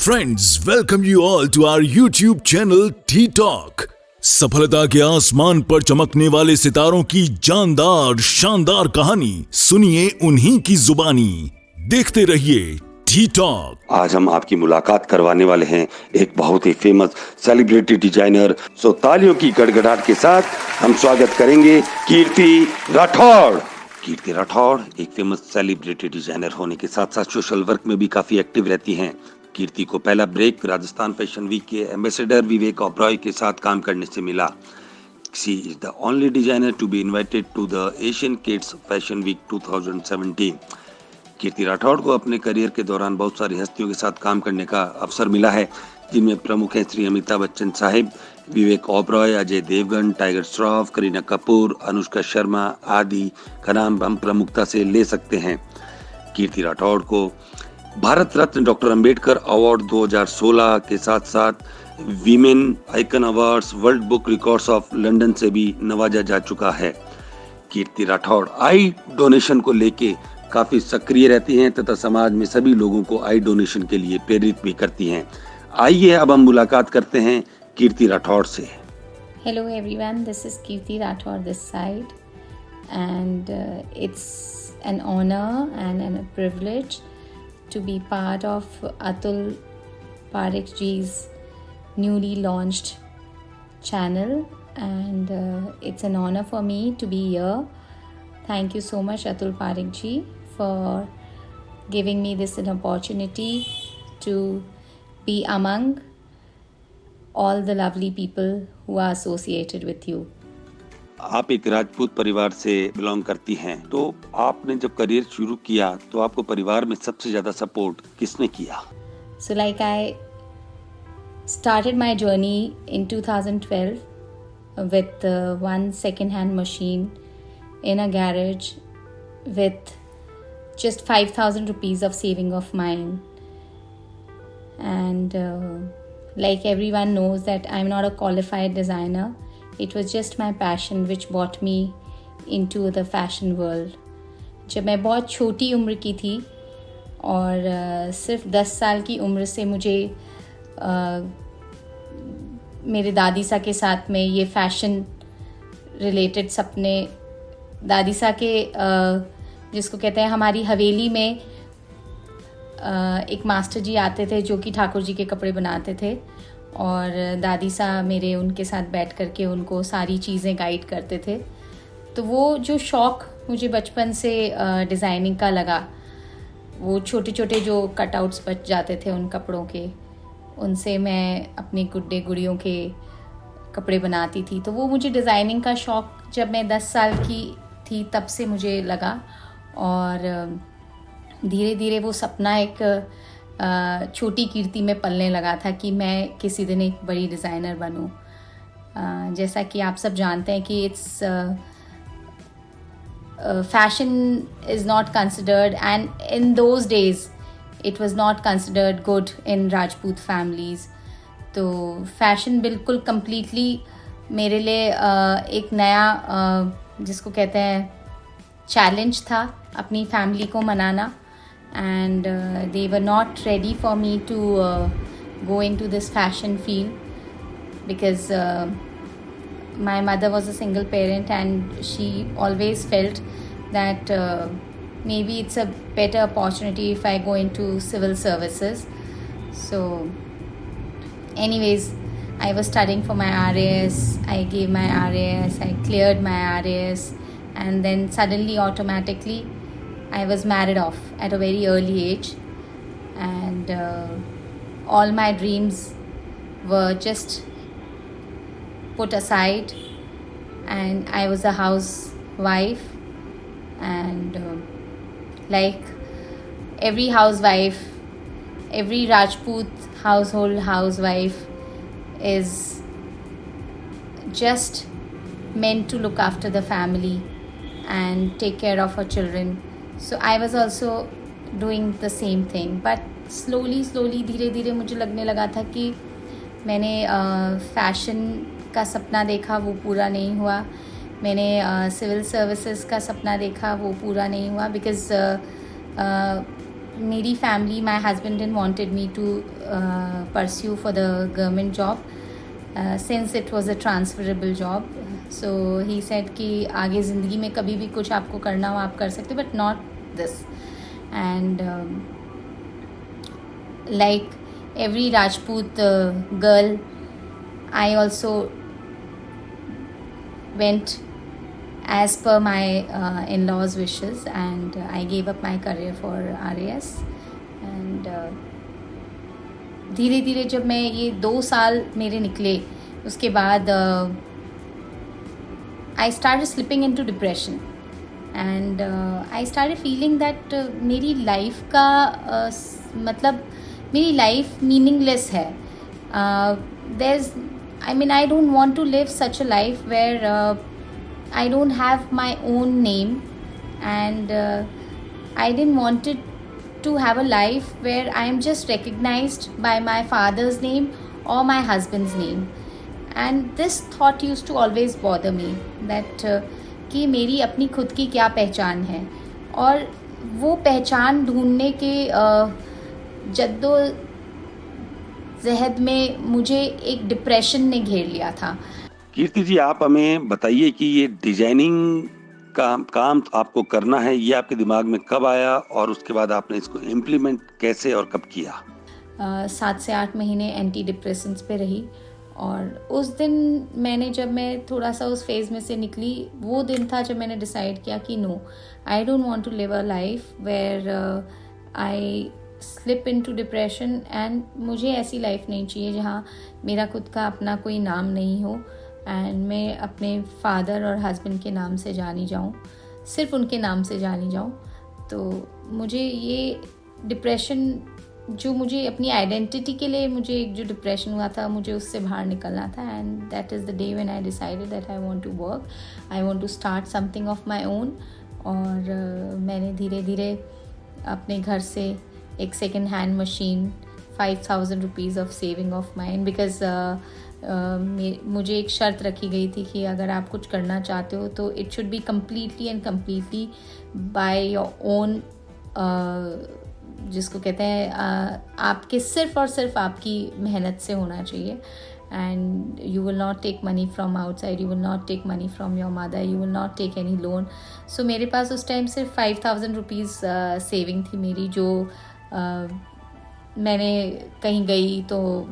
Friends, welcome you all to our YouTube channel Tea Talk. सफलता के आसमान पर चमकने वाले सितारों की जानदार शानदार कहानी सुनिए उन्हीं की जुबानी। देखते रहिए टी टॉक। आज हम आपकी मुलाकात करवाने वाले हैं एक बहुत ही फेमस सेलिब्रिटी डिजाइनर। सो तालियों की गड़गड़ाहट के साथ हम स्वागत करेंगे कीर्ति राठौड़। कीर्ति राठौड़ एक फेमस सेलिब्रिटी डिजाइनर होने के साथ साथ सोशल वर्क में भी काफी एक्टिव रहती हैं। कीर्ति को पहला ब्रेक राजस्थान फैशन वीक के एम्बेसडर विवेक ओबरॉय के साथ काम करने से मिला। She is the only designer to be invited to the Asian Kids Fashion Week 2017. कीर्ति राठौड़ को अपने करियर के दौरान बहुत सारी हस्तियों के साथ काम करने का अवसर मिला है, जिनमें प्रमुख हैं श्री अमिताभ बच्चन साहिब, विवेक ओबरॉय, अजय देवगन, टाइगर श्रॉफ, करीना कपूर, अनुष्का शर्मा आदि का नाम हम प्रमुखता से ले सकते हैं। कीर्ति राठौड़ को भारत रत्न डॉक्टर अंबेडकर अवार्ड 2016 के साथ साथ women icon awards, world book records of London से भी नवाजा जा चुका है। कीर्ति राठौड़ आई डोनेशन को लेके काफी सक्रिय रहती हैं तथा समाज में सभी लोगों को आई डोनेशन के लिए प्रेरित भी करती हैं। आइए अब हम मुलाकात करते हैं कीर्ति राठौड़ से। Hello everyone, this is Kirti Rathod this side, and it's an honor and a privilege to be part of Atul Parekh ji's newly launched channel, and it's an honor for me to be here. Thank you so much Atul Parekh ji for giving me this an opportunity to be among all the lovely people who are associated with you. आप एक राजपूत परिवार से belong करती हैं, तो आपने जब career शुरू किया तो आपको परिवार में सबसे ज्यादा सपोर्ट किसने किया? So like I started my journey in 2012 with one second-hand machine in a garage with just 5,000 rupees of saving of mine, and like everyone knows that I'm not a qualified designer. It was just my passion which brought me into the fashion world. जब मैं बहुत छोटी उम्र की थी और सिर्फ 10 साल की उम्र से मुझे मेरे दादी सा के साथ में ये फैशन रिलेटेड सपने, दादी सा के जिसको कहते हैं हमारी हवेली में एक मास्टर जी आते थे जो कि ठाकुर जी के कपड़े बनाते थे, और दादी सा मेरे उनके साथ बैठ करके उनको सारी चीज़ें गाइड करते थे। तो वो जो शौक़ मुझे बचपन से डिज़ाइनिंग का लगा, वो छोटे छोटे जो कटआउट्स बच जाते थे उन कपड़ों के, उनसे मैं अपने गुड्डे गुड़ियों के कपड़े बनाती थी। तो वो मुझे डिज़ाइनिंग का शौक़ जब मैं 10 साल की थी तब से मुझे लगा, और धीरे धीरे वो सपना एक छोटी कीर्ति में पलने लगा था कि मैं किसी दिन एक बड़ी डिज़ाइनर बनूं। जैसा कि आप सब जानते हैं कि it's fashion is not considered, and in those days it was not considered good in Rajput families. तो फैशन बिल्कुल कम्प्लीटली मेरे लिए एक नया जिसको कहते हैं चैलेंज था अपनी फैमिली को मनाना, and they were not ready for me to go into this fashion field because my mother was a single parent and she always felt that maybe it's a better opportunity if I go into civil services. So anyways, I was studying for my RAS, I gave my RAS, I cleared my RAS, and then suddenly automatically I was married off at a very early age, and all my dreams were just put aside, and I was a housewife, and like every housewife, every Rajput household housewife is just meant to look after the family and take care of her children. So I was also doing the same thing, but slowly धीरे धीरे मुझे लगने लगा था कि मैंने fashion का सपना देखा, वो पूरा नहीं हुआ। मैंने सिविल सर्विसेज का सपना देखा, वो पूरा नहीं हुआ, बिकॉज़ मेरी family, my husband didn't wanted me to pursue for the government job since it was a transferable job. So he said कि आगे ज़िंदगी में कभी भी कुछ आपको करना हो आप कर सकते हो, but not this. And like every Rajput girl, I also went as per my in-laws wishes, and I gave up my career for RAS. and धीरे धीरे जब मैं ये 2 साल मेरे निकले, उसके बाद I started slipping into depression, and I started feeling that मेरी लाइफ का मतलब मेरी लाइफ मीनिंगलेस है. I don't want to live such a life where I don't have my own name, and I didn't want it to have a life where I am just recognized by my father's name or my husband's name. And this thought used to always bother me, that कि मेरी अपनी खुद की क्या पहचान है. और वो पहचान ढूंढने के जद्दोजहद में मुझे एक डिप्रेशन ने घेर लिया था. कीर्ति जी, आप हमें बताइए कि ये डिजाइनिंग का काम आपको करना है, ये आपके दिमाग में कब आया और उसके बाद आपने इसको इम्प्लीमेंट कैसे और कब किया? 7 से 8 महीने एंटी डिप्रेसेंट्स पे रही, और उस दिन जब मैं थोड़ा सा उस फेज़ में से निकली, वो दिन था जब मैंने डिसाइड किया कि no, I don't want to live a life where I slip into depression. And मुझे ऐसी लाइफ नहीं चाहिए जहाँ मेरा खुद का अपना कोई नाम नहीं हो, एंड मैं अपने फादर और हस्बैंड के नाम से जानी जाऊँ, सिर्फ उनके नाम से जानी जाऊँ. तो मुझे ये डिप्रेशन, जो मुझे अपनी आइडेंटिटी के लिए मुझे जो डिप्रेशन हुआ था, मुझे उससे बाहर निकलना था. And that is the day when I decided that I want to work, I want to start something of my own. और मैंने धीरे धीरे अपने घर से एक second hand machine, 5,000 rupees of saving of mine, because मुझे एक शर्त रखी गई थी कि अगर आप कुछ करना चाहते हो तो it should be completely and completely by your own, जिसको कहते हैं आपके सिर्फ और सिर्फ आपकी मेहनत से होना चाहिए. And you will not take money from outside, you will not take money from your mother, you will not take any loan. So मेरे पास उस टाइम सिर्फ 5,000 रुपीज़ सेविंग थी मेरी, जो मैंने कहीं गई तो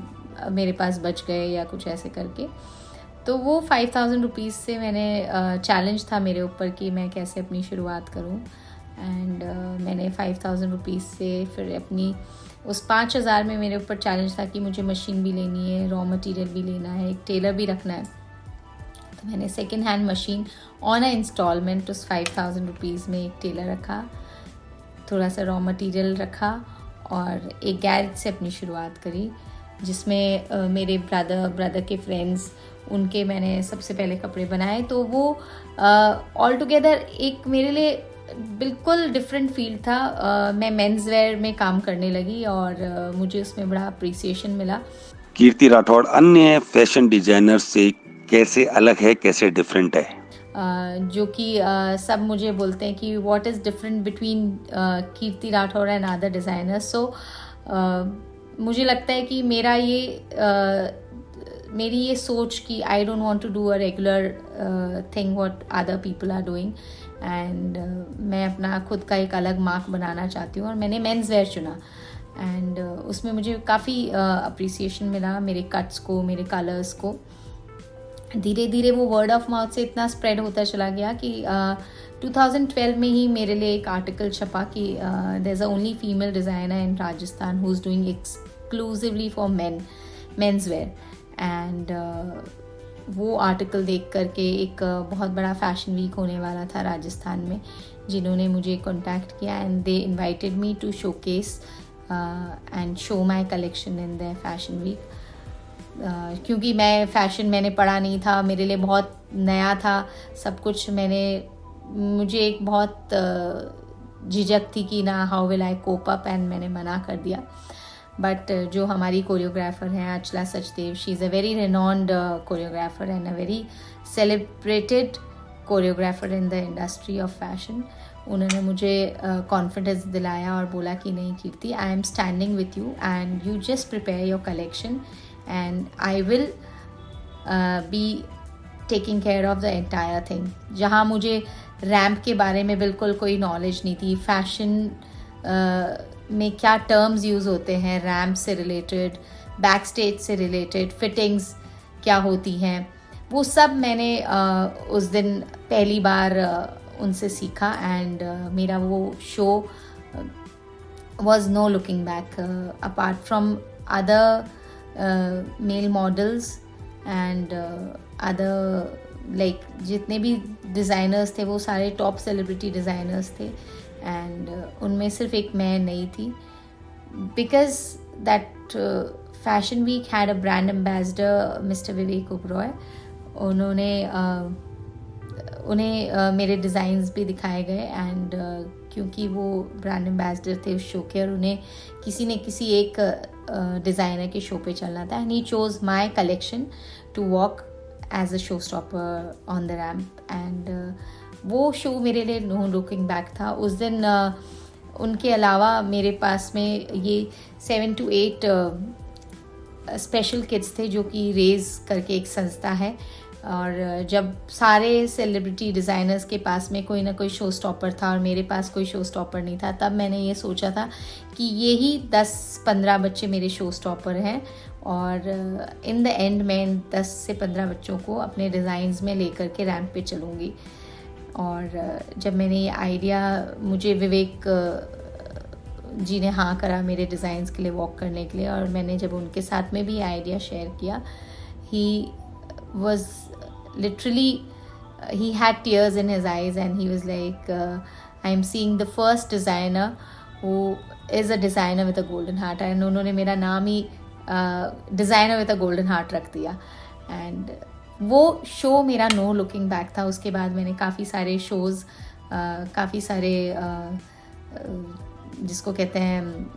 मेरे पास बच गए या कुछ ऐसे करके. तो वो 5,000 रुपीज़ से मैंने चैलेंज था मेरे ऊपर कि मैं कैसे अपनी शुरुआत करूं. एंड मैंने 5,000 रुपीज़ से फिर अपनी उस 5,000 में मेरे ऊपर चैलेंज था कि मुझे मशीन भी लेनी है, रॉ मटेरियल भी लेना है, एक टेलर भी रखना है. तो मैंने second hand machine on a installment उस 5,000 रुपीज़ में एक टेलर रखा, थोड़ा सा रॉ मटेरियल रखा, और एक गैरेज से अपनी शुरुआत करी, जिसमें मेरे ब्रदर के फ्रेंड्स, उनके मैंने सबसे पहले कपड़े बनाए. तो वो ऑल टुगेदर एक मेरे लिए बिल्कुल डिफरेंट फील्ड था. मैं मेंस वेयर में काम करने लगी और मुझे उसमें बड़ा अप्रिसिएशन मिला. कीर्ति राठौड़ अन्य फैशन डिजाइनर से कैसे अलग है, कैसे डिफरेंट है? जो कि सब मुझे बोलते हैं कि what is different between Kirti Rathore and other designers. So मुझे लगता है कि मेरी ये सोच कि I don't want to do a regular thing what other people are doing, and मैं अपना खुद का एक अलग मार्क बनाना चाहती हूँ. और मैंने मेंस वेयर चुना, एंड उसमें मुझे काफ़ी अप्रिसिएशन मिला, मेरे कट्स को, मेरे कलर्स को. धीरे धीरे वो वर्ड ऑफ माउथ से इतना स्प्रेड होता चला गया कि 2012 में ही मेरे लिए एक आर्टिकल छपा कि there is a only female designer in Rajasthan who is doing exclusively for menswear. And वो आर्टिकल देख करके एक बहुत बड़ा फैशन वीक होने वाला था राजस्थान में, जिन्होंने मुझे कॉन्टैक्ट किया, and they invited me to showcase and show my collection in the fashion week. क्योंकि मैंने पढ़ा नहीं था, मेरे लिए बहुत नया था सब कुछ. मुझे एक बहुत झिझक थी कि ना how will I cope up, and मैंने मना कर दिया. बट जो हमारी कोरियोग्राफर हैं Achla Sachdev, she is a very renowned choreographer and a very celebrated choreographer in the industry of fashion. उन्होंने मुझे कॉन्फिडेंस दिलाया और बोला कि नहीं Kirti, I am standing with you and you just prepare your collection and I will be taking care of the entire thing. जहाँ मुझे ramp के बारे में बिल्कुल कोई नॉलेज नहीं थी, फैशन में क्या टर्म्स यूज़ होते हैं रैम्प से रिलेटेड, बैक स्टेज से रिलेटेड, फिटिंग्स क्या होती हैं, वो सब मैंने उस दिन पहली बार उनसे सीखा एंड मेरा वो show was no looking back apart from other male models and other like जितने भी डिज़ाइनर्स थे वो सारे टॉप सेलिब्रिटी डिज़ाइनर्स थे एंड उनमें सिर्फ एक मैं नहीं थी, because that fashion week had a brand ambassador mister Vivek Oberoi. उन्हें मेरे डिज़ाइंस भी दिखाए गए एंड क्योंकि वो ब्रांड एम्बेसडर थे उस शो के और उन्हें किसी न किसी एक डिज़ाइनर के शो पे चलना था and he chose my collection to walk as a show stopper on the ramp and वो शो मेरे लिए नो लुकिंग बैक था। उस दिन उनके अलावा मेरे पास में ये 7 to 8 स्पेशल किड्स थे जो कि रेज करके एक संस्था है, और जब सारे सेलिब्रिटी डिज़ाइनर्स के पास में कोई ना कोई शो स्टॉपर था और मेरे पास कोई शो स्टॉपर नहीं था, तब मैंने ये सोचा था कि यही 10-15 बच्चे मेरे शो स्टॉपर हैं और इन द एंड मैं 10 से 15 बच्चों को अपने डिज़ाइंस में लेकर के रैंप पे चलूँगी। और जब मैंने ये आइडिया, मुझे विवेक जी ने हाँ करा मेरे डिज़ाइंस के लिए वॉक करने के लिए, और मैंने जब उनके साथ में भी आइडिया शेयर किया, ही was literally he had tears in his eyes and he was like I am seeing the first designer who is a designer with a golden heart and उन्होंने मेरा नाम ही designer with a golden heart रख दिया and वो show मेरा no looking back था। उसके बाद मैंने काफ़ी सारे शोज़, काफ़ी सारे जिसको कहते हैं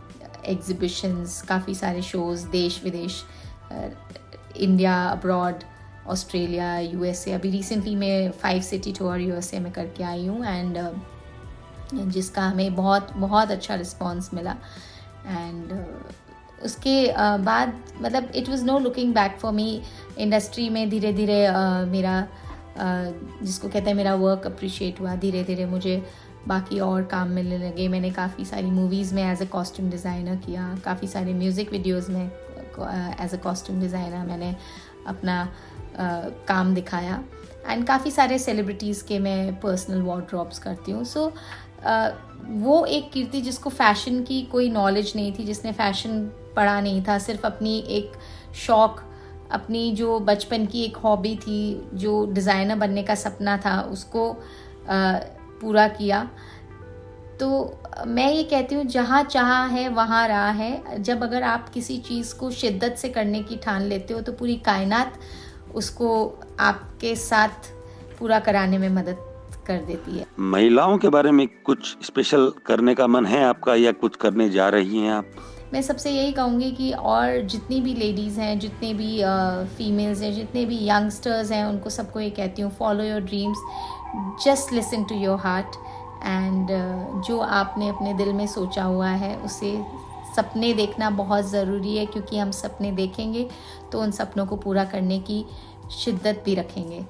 एग्जिबिशंस, काफ़ी सारे शोज़ देश विदेश, इंडिया, अब्रॉड, ऑस्ट्रेलिया, यूएसए, अभी रिसेंटली मैं 5 सिटी टूर यूएसए में करके आई हूँ एंड जिसका हमें बहुत बहुत अच्छा रिस्पांस मिला एंड उसके बाद मतलब it was no looking back for me. Industry में धीरे धीरे मेरा जिसको कहते हैं मेरा वर्क अप्रिशिएट हुआ, धीरे धीरे मुझे बाकी और काम मिलने लगे। मैंने काफ़ी सारी मूवीज़ में एज अ कॉस्ट्यूम डिज़ाइनर किया, काफ़ी सारे म्यूज़िक वीडियोज़ में एज अ कॉस्ट्यूम डिज़ाइनर मैंने अपना काम दिखाया एंड काफ़ी सारे सेलिब्रिटीज़ के मैं पर्सनल वार्डरोब्स करती हूँ। सो वो एक कीर्ति जिसको फ़ैशन की कोई नॉलेज नहीं थी, जिसने फ़ैशन पढ़ा नहीं था, सिर्फ अपनी एक शौक़, अपनी जो बचपन की एक हॉबी थी, जो डिज़ाइनर बनने का सपना था, उसको पूरा किया। तो मैं ये कहती हूँ जहाँ चाहा है वहाँ राह है। जब अगर आप किसी चीज़ को शिद्दत से करने की ठान लेते हो तो पूरी कायनात उसको आपके साथ पूरा कराने में मदद कर देती है। महिलाओं के बारे में कुछ स्पेशल करने का मन है आपका या कुछ करने जा रही हैं आप? मैं सबसे यही कहूँगी कि और जितनी भी लेडीज़ हैं, जितने भी फीमेल्स हैं, जितने भी यंगस्टर्स हैं, उनको सबको ये कहती हूँ follow your dreams, just listen to your heart and जो आपने अपने दिल में सोचा हुआ है उसे सपने देखना बहुत ज़रूरी है, क्योंकि हम सपने देखेंगे तो उन सपनों को पूरा करने की शिद्दत भी रखेंगे।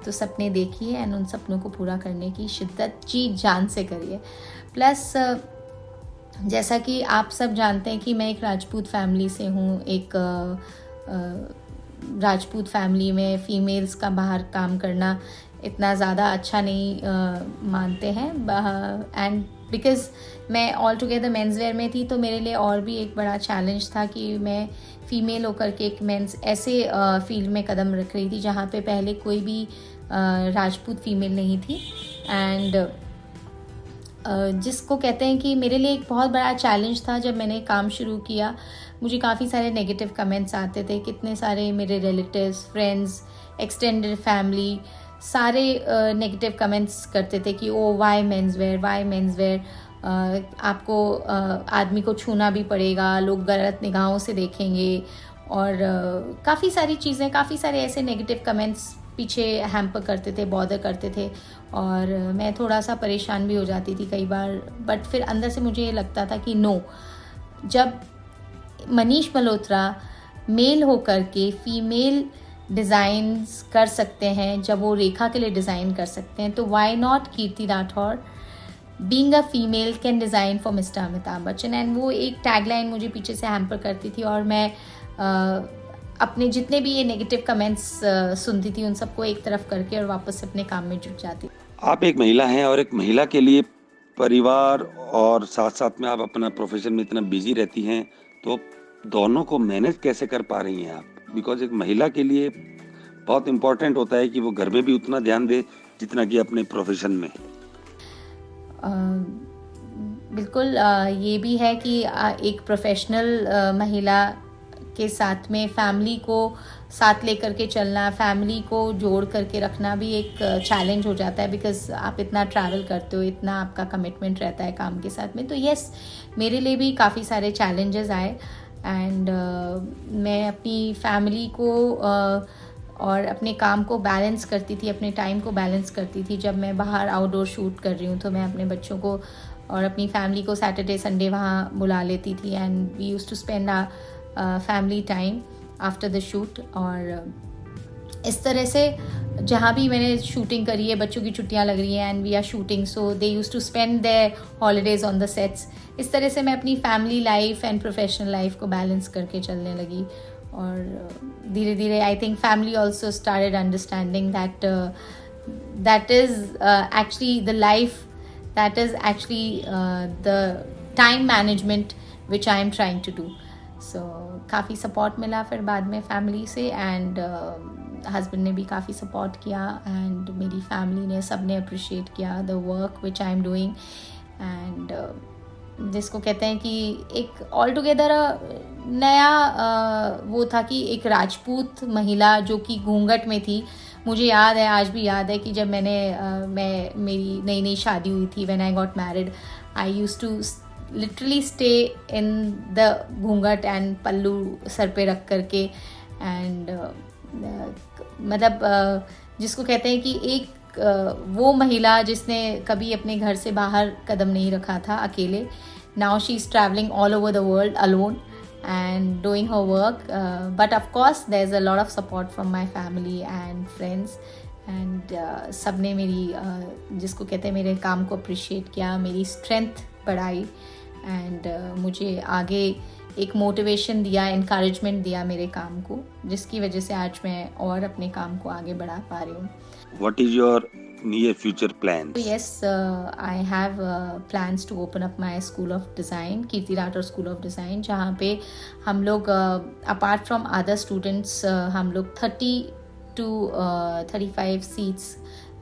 तो सपने देखिए एंड उन सपनों को पूरा करने की शिद्दत जी जान से करिए। प्लस जैसा कि आप सब जानते हैं कि मैं एक राजपूत फैमिली से हूँ, एक राजपूत फैमिली में फ़ीमेल्स का बाहर काम करना इतना ज़्यादा अच्छा नहीं मानते हैं एंड बिकॉज़ मैं ऑल टुगेदर मेंस वेयर में थी, तो मेरे लिए और भी एक बड़ा चैलेंज था कि मैं फ़ीमेल होकर के एक मेंस ऐसे फील्ड में कदम रख रही थी जहाँ पे पहले कोई भी राजपूत फ़ीमेल नहीं थी एंड जिसको कहते हैं कि मेरे लिए एक बहुत बड़ा चैलेंज था। जब मैंने काम शुरू किया मुझे काफ़ी सारे नेगेटिव कमेंट्स आते थे, कितने सारे मेरे रिलेटिव्स, फ्रेंड्स, एक्सटेंडेड फैमिली सारे नेगेटिव कमेंट्स करते थे कि ओ वाई मेंस वेयर, आपको आदमी को छूना भी पड़ेगा, लोग गलत निगाहों से देखेंगे और काफ़ी सारी चीज़ें, काफ़ी सारे ऐसे नेगेटिव कमेंट्स पीछे हैम्पर करते थे, बॉदर करते थे, और मैं थोड़ा सा परेशान भी हो जाती थी कई बार। बट फिर अंदर से मुझे ये लगता था कि नो, जब मनीष मल्होत्रा मेल होकर के फीमेल डिज़ाइंस कर सकते हैं, जब वो रेखा के लिए डिज़ाइन कर सकते हैं, तो why not Kirti Rathore being a female can design for mister Amitabh Bachchan. And वो एक टैगलाइन मुझे पीछे से हैम्पर करती थी, और मैं अपने जितने भी ये नेगेटिव कमेंट्स सुनती थी उन सबको एक तरफ करके और वापस से अपने काम में जुट जाती। आप एक महिला हैं और एक महिला के लिए परिवार और साथ साथ में आप अपना प्रोफेशन में इतना बिजी रहती हैं, तो दोनों को मैनेज कैसे कर पा रही हैं आप? बिकॉज एक महिला के लिए बहुत इम्पोर्टेंट होता है कि वो घर में भी उतना ध्यान दे जितना कि अपने प्रोफेशन में। बिल्कुल, ये भी है कि एक प्रोफेशनल महिला के साथ में फैमिली को साथ लेकर के चलना, फैमिली को जोड़ करके रखना भी एक चैलेंज हो जाता है, बिकॉज आप इतना ट्रैवल करते हो, इतना आपका कमिटमेंट रहता है काम के साथ में। तो यस, मेरे लिए भी काफ़ी सारे चैलेंजेस आए, एंड मैं अपनी फैमिली को और अपने काम को बैलेंस करती थी, अपने टाइम को बैलेंस करती थी। जब मैं बाहर आउटडोर शूट कर रही हूँ तो मैं अपने बच्चों को और अपनी फैमिली को सैटरडे संडे वहाँ बुला लेती थी, and we used to spend family time after the shoot. और इस तरह से जहाँ भी मैंने शूटिंग करी है, बच्चों की छुट्टियाँ लग रही हैं and we are shooting, so they used to spend their holidays on the sets. इस तरह से मैं अपनी family life and professional life को बैलेंस करके चलने लगी, और धीरे धीरे I think family also started understanding that is actually the life, that is actually the time management which I am trying to do. So काफ़ी सपोर्ट मिला फिर बाद में फैमिली से, एंड हस्बैंड ने भी काफ़ी सपोर्ट किया, एंड मेरी फैमिली ने, सब ने अप्रिशिएट किया the work which I am doing. And जिसको कहते हैं कि एक ऑल टुगेदर नया वो था कि एक राजपूत महिला जो कि घूंघट में थी। मुझे याद है, आज भी याद है कि जब मेरी नई नई शादी हुई थी, when I got married, I used to literally stay in the ghoonghat and पल्लू सर पे रख करके, एंड मतलब जिसको कहते हैं कि एक वो महिला जिसने कभी अपने घर से बाहर कदम नहीं रखा था अकेले, now she is travelling all over the world alone and doing her work, but of course there's a lot of support from my family and friends, and सबने मेरी जिसको कहते हैं मेरे काम को अप्रिशिएट किया, मेरी स्ट्रेंथ बढ़ाई, एंड मुझे आगे एक मोटिवेशन दिया, इनकरेजमेंट दिया मेरे काम को, जिसकी वजह से आज मैं और अपने काम को आगे बढ़ा पा रही हूँ। What is your near future plans? So yes, I have plans to open up my school of design, Kirti Rathore school of design, जहाँ पे हम लोग अपार्ट फ्रॉम अदर स्टूडेंट्स हम लोग 30 to 35 सीट्स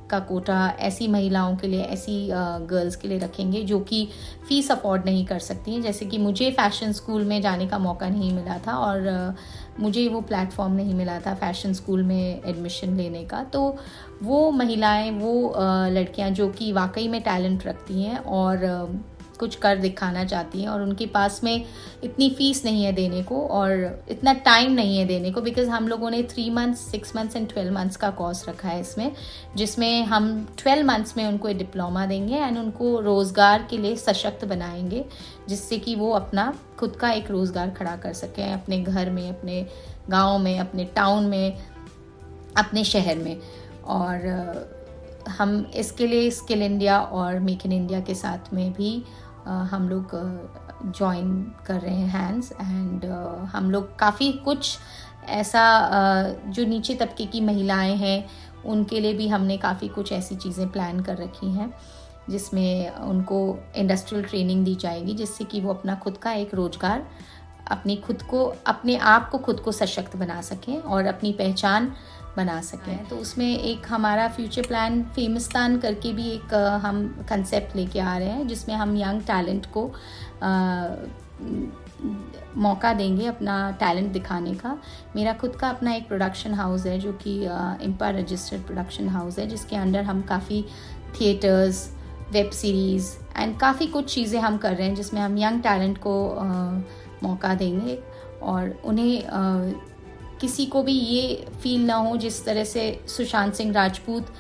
का कोटा ऐसी महिलाओं के लिए, ऐसी गर्ल्स के लिए रखेंगे जो कि फ़ीस अफोर्ड नहीं कर सकती हैं। जैसे कि मुझे फ़ैशन स्कूल में जाने का मौका नहीं मिला था, और मुझे वो प्लेटफॉर्म नहीं मिला था फ़ैशन स्कूल में एडमिशन लेने का। तो वो महिलाएं, वो लड़कियां जो कि वाकई में टैलेंट रखती हैं और कुछ कर दिखाना चाहती हैं, और उनके पास में इतनी फ़ीस नहीं है देने को और इतना टाइम नहीं है देने को, बिकॉज़ हम लोगों ने 3 months, 6 months एंड 12 months का कोर्स रखा है इसमें, जिसमें हम 12 months में उनको डिप्लोमा देंगे एंड उनको रोज़गार के लिए सशक्त बनाएंगे, जिससे कि वो अपना खुद का एक रोज़गार खड़ा कर सकें अपने घर में, अपने गाँव में, अपने टाउन में, अपने शहर में। और हम इसके लिए स्किल इंडिया और मेक इन इंडिया के साथ में भी हम लोग ज्वाइन कर रहे हैं हैंड्स, एंड हम लोग काफ़ी कुछ ऐसा जो नीचे तबके की महिलाएं हैं उनके लिए भी हमने काफ़ी कुछ ऐसी चीज़ें प्लान कर रखी हैं, जिसमें उनको इंडस्ट्रियल ट्रेनिंग दी जाएगी, जिससे कि वो अपना खुद का एक रोज़गार, अपने आप को खुद को सशक्त बना सकें और अपनी पहचान बना सकें। तो उसमें एक हमारा फ्यूचर प्लान फेमस्तान करके भी एक हम कंसेप्ट लेके आ रहे हैं, जिसमें हम यंग टैलेंट को मौका देंगे अपना टैलेंट दिखाने का। मेरा खुद का अपना एक प्रोडक्शन हाउस है जो कि एम्पायर रजिस्टर्ड प्रोडक्शन हाउस है, जिसके अंडर हम काफ़ी थिएटर्स, वेब सीरीज़ एंड काफ़ी कुछ चीज़ें हम कर रहे हैं, जिसमें हम यंग टैलेंट को मौका देंगे और उन्हें किसी को भी ये फील ना हो जिस तरह से सुशांत सिंह राजपूत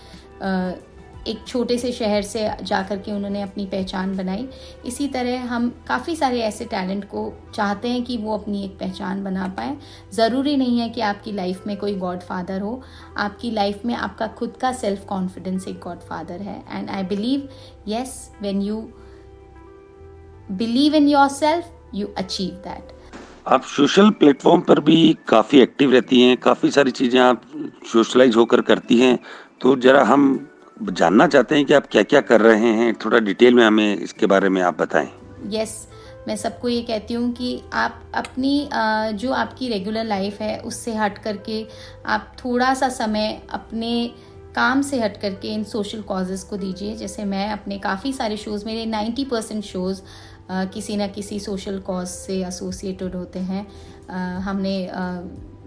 एक छोटे से शहर से जाकर के उन्होंने अपनी पहचान बनाई। इसी तरह हम काफ़ी सारे ऐसे टैलेंट को चाहते हैं कि वो अपनी एक पहचान बना पाएँ। ज़रूरी नहीं है कि आपकी लाइफ में कोई गॉड फादर हो, आपकी लाइफ में आपका खुद का सेल्फ कॉन्फिडेंस एक गॉड फादर है। And I believe yes, when you believe in yourself you achieve that. आप सोशल प्लेटफॉर्म पर भी काफ़ी एक्टिव रहती हैं, काफ़ी सारी चीज़ें आप सोशलाइज होकर करती हैं, तो ज़रा हम जानना चाहते हैं कि आप क्या क्या कर रहे हैं, थोड़ा डिटेल में हमें इसके बारे में आप बताएं। यस, मैं सबको ये कहती हूँ कि आप अपनी जो आपकी रेगुलर लाइफ है उससे हट करके आप थोड़ा सा समय अपने काम से हट करके इन सोशल कॉजेज़ को दीजिए। जैसे मैं अपने काफ़ी सारे शोज़, मेरे 90% शोज़ किसी न किसी सोशल कॉज से एसोसिएटेड होते हैं। हमने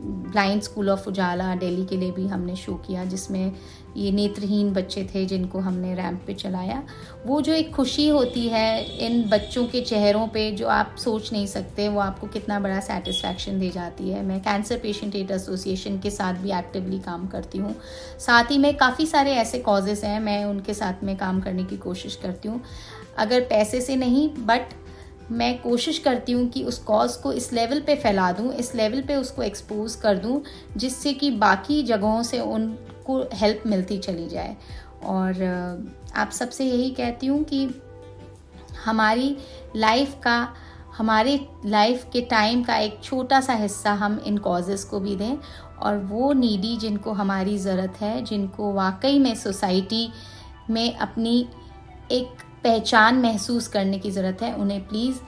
ब्लाइंड स्कूल ऑफ उजाला दिल्ली के लिए भी हमने शो किया, जिसमें ये नेत्रहीन बच्चे थे जिनको हमने रैंप पे चलाया। वो जो एक खुशी होती है इन बच्चों के चेहरों पे जो आप सोच नहीं सकते, वो आपको कितना बड़ा सेटिस्फैक्शन दे जाती है। मैं कैंसर पेशेंट एड एसोसिएशन के साथ भी एक्टिवली काम करती हूँ। साथ ही में काफ़ी सारे ऐसे कॉजेज़ हैं, मैं उनके साथ में काम करने की कोशिश करती हूँ। अगर पैसे से नहीं, बट मैं कोशिश करती हूँ कि उस कॉज को इस लेवल पे फैला दूँ, इस लेवल पे उसको एक्सपोज कर दूँ, जिससे कि बाकी जगहों से उनको हेल्प मिलती चली जाए। और आप सबसे यही कहती हूँ कि हमारी लाइफ के टाइम का एक छोटा सा हिस्सा हम इन कॉजेज़ को भी दें, और वो नीडी जिनको हमारी ज़रूरत है, जिनको वाकई में सोसाइटी में अपनी एक पहचान महसूस करने की ज़रूरत है, उन्हें प्लीज़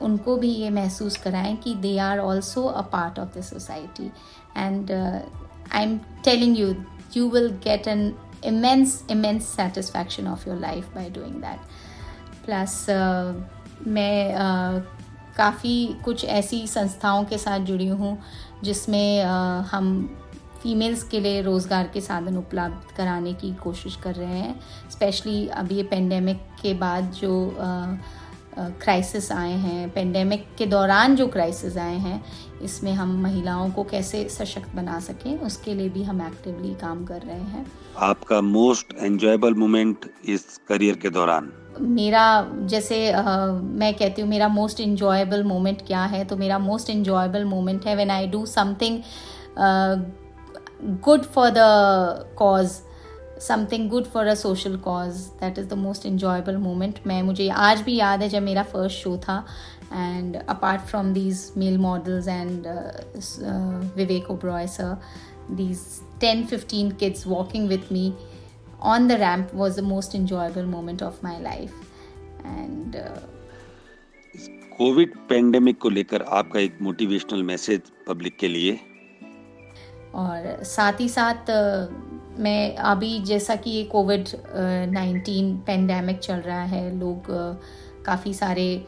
उनको भी ये महसूस कराएं कि they are also a part of the society. And I am telling you, you will get an immense satisfaction of your life by doing that. Plus मैं काफ़ी कुछ ऐसी संस्थाओं के साथ जुड़ी हूँ जिसमें हम फीमेल्स के लिए रोज़गार के साधन उपलब्ध कराने की कोशिश कर रहे हैं। स्पेशली अब ये पेंडेमिक के बाद जो क्राइसिस आए हैं, पेंडेमिक के दौरान जो क्राइसिस आए हैं, इसमें हम महिलाओं को कैसे सशक्त बना सकें, उसके लिए भी हम एक्टिवली काम कर रहे हैं। आपका मोस्ट एंजॉयबल मोमेंट इस करियर के दौरान? मेरा जैसे मैं कहती हूँ मेरा मोस्ट इंजॉयबल मोमेंट क्या है, तो मेरा मोस्ट इंजॉयबल मोमेंट है when I do something good for the cause, something good for a social cause. That is the most enjoyable moment. मुझे आज भी याद है जब मेरा फर्स्ट शो था, and apart from these male models and Vivek Oberoi sir, these 10-15 kids walking with me on the ramp was the most enjoyable moment of my life. And Covid pandemic को लेकर आपका एक motivational message public के लिए? और साथ ही साथ मैं अभी जैसा कि ये कोविड-19 पेंडेमिक चल रहा है, काफ़ी सारे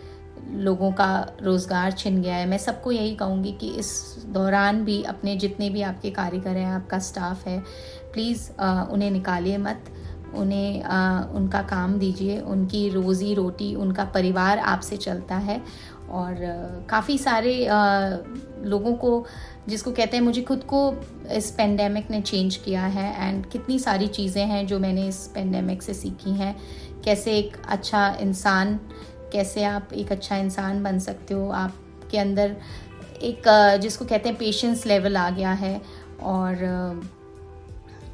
लोगों का रोज़गार छिन गया है। मैं सबको यही कहूँगी कि इस दौरान भी अपने जितने भी आपके कारीगर हैं, आपका स्टाफ है, प्लीज़ उन्हें निकालिए मत, उन्हें उनका काम दीजिए। उनकी रोज़ी रोटी, उनका परिवार आपसे चलता है। और काफ़ी सारे लोगों को, जिसको कहते हैं, मुझे खुद को इस पेंडेमिक ने चेंज किया है। एंड कितनी सारी चीज़ें हैं जो मैंने इस पेंडेमिक से सीखी हैं। कैसे आप एक अच्छा इंसान बन सकते हो, आपके अंदर एक जिसको कहते हैं पेशेंस लेवल आ गया है। और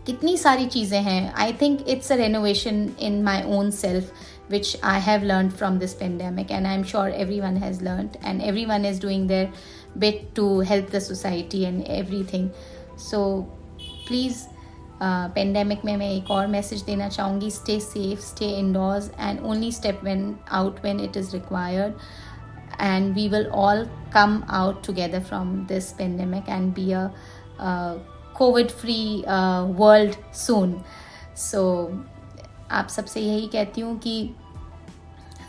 कितनी सारी चीज़ें हैं। I think it's a renovation in my own self which I have learned from this pandemic, and I'm sure everyone has learned, and everyone is doing their bit to help the society and everything. So please, pandemic में मैं एक और message देना चाहूँगी, stay safe, stay indoors, and only step out when it is required, and we will all come out together from this pandemic and be a COVID free world soon. So आप सबसे यही कहती हूँ कि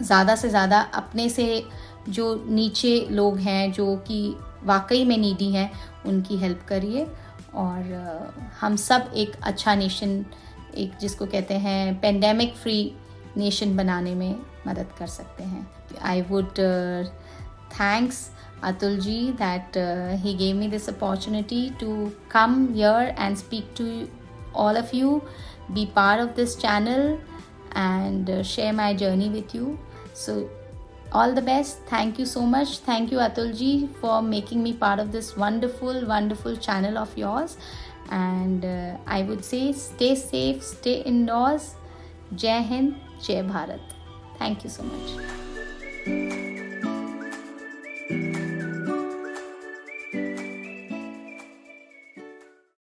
ज़्यादा से ज़्यादा अपने से जो नीचे लोग हैं, जो कि वाकई में नीडी हैं, उनकी हेल्प करिए। और हम सब एक अच्छा नेशन, एक जिसको कहते हैं पेंडेमिक फ्री नेशन बनाने में मदद कर सकते हैं। I would thanks Atul ji that he gave me this opportunity to come here and speak to all of you, be part of this channel and share my journey with you. So all the best. Thank you so much. Thank you Atul ji for making me part of this wonderful channel of yours. And I would say stay safe, stay indoors. Jai Hind, Jai Bharat. Thank you so much.